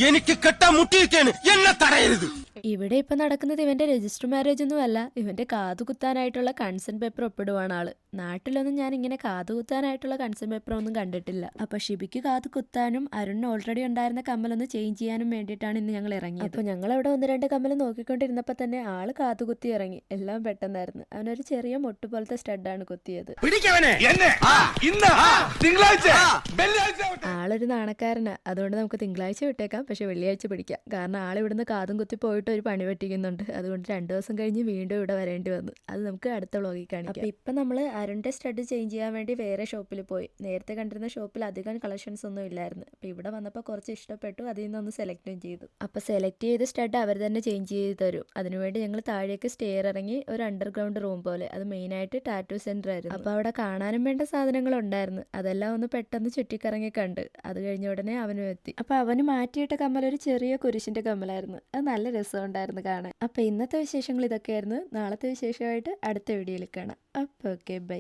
എനിക്ക് കെട്ടാൻ മുട്ടിയിരിക്കാണ്, എന്നെ തടയരുത്. ഇവിടെ ഇപ്പൊ നടക്കുന്നത് ഇവന്റെ രജിസ്റ്റർ മാരേജ് ഒന്നും അല്ല, ഇവന്റെ കാതുകുത്താനായിട്ടുള്ള കൺസെന്റ് പേപ്പർ ഒപ്പിടുവാണ് ആള്. നാട്ടിലൊന്നും ഞാൻ ഇങ്ങനെ കാതുകുത്താനായിട്ടുള്ള കൺസെന്റ് പേപ്പർ ഒന്നും കണ്ടിട്ടില്ല. അപ്പൊ ഷിബിക്ക് കാത് കുത്താനും അരുണിന് ഓൾറെഡി ഉണ്ടായിരുന്ന കമ്മലൊന്ന് ചേഞ്ച് ചെയ്യാനും വേണ്ടിയിട്ടാണ് ഇന്ന് ഞങ്ങൾ ഇറങ്ങിയത്. അപ്പൊ ഞങ്ങൾ അവിടെ ഒന്ന് രണ്ട് കമ്മൽ നോക്കിക്കൊണ്ടിരുന്നപ്പോ തന്നെ ആള് കാതുകുത്തി ഇറങ്ങി. എല്ലാം പെട്ടെന്നായിരുന്നു. അവനൊരു ചെറിയ മൊട്ട് പോലത്തെ സ്റ്റഡാണ് കുത്തിയത്. ആളൊരു നാണക്കാരനാ, അതുകൊണ്ട് നമുക്ക് തിങ്കളാഴ്ച വിട്ടേക്കാം, പക്ഷെ വെള്ളിയാഴ്ച പിടിക്കാം. കാരണം ആളിവിടുന്ന് കാതും കുത്തി പോയിട്ട് ഒരു പണി പറ്റിക്കുന്നുണ്ട്. അതുകൊണ്ട് 2 ദിവസം കഴിഞ്ഞ് വീണ്ടും ഇവിടെ വരേണ്ടി വന്നു. അത് നമുക്ക് അടുത്ത വ്ളോഗിൽ കാണിക്കാം. അപ്പൊ ഇപ്പൊ നമ്മള് അരുണിന്റെ സ്റ്റഡ് ചേഞ്ച് ചെയ്യാൻ വേണ്ടി വേറെ ഷോപ്പിൽ പോയി. നേരത്തെ കണ്ടിരുന്ന ഷോപ്പിൽ അധികം കളക്ഷൻസ് ഒന്നും ഇല്ലായിരുന്നു. അപ്പൊ ഇവിടെ വന്നപ്പോൾ കുറച്ച് ഇഷ്ടപ്പെട്ടു, അതിൽ നിന്നൊന്ന് സെലക്ടും ചെയ്തു. അപ്പൊ സെലക്ട് ചെയ്ത സ്റ്റഡ് അവർ തന്നെ ചേഞ്ച് ചെയ്ത് തരും. അതിനുവേണ്ടി ഞങ്ങൾ താഴേക്ക് സ്റ്റെയർ ഇറങ്ങി ഒരു അണ്ടർഗ്രൗണ്ട് റൂം പോലെ, അത് മെയിനായിട്ട് ടാറ്റു സെന്റർ ആയിരുന്നു. അപ്പൊ അവിടെ കാണാനും വേണ്ട സാധനങ്ങൾ ഉണ്ടായിരുന്നു. അതെല്ലാം ഒന്ന് പെട്ടെന്ന് ചുറ്റിക്കറങ്ങി കണ്ട്. അത് കഴിഞ്ഞ ഉടനെ അവനും എത്തി. അപ്പൊ അവന് മാറ്റിയിട്ട കമ്മൽ ഒരു ചെറിയ കുരിശിന്റെ കമ്മലായിരുന്നു. അത് നല്ല രസമുണ്ടായിരുന്നു കാണാൻ. അപ്പൊ ഇന്നത്തെ വിശേഷങ്ങൾ ഇതൊക്കെയായിരുന്നു. നാളത്തെ വിശേഷമായിട്ട് അടുത്ത വീഡിയോയിൽ കാണാം. അപ്പൊ ഓക്കെ, ബൈ.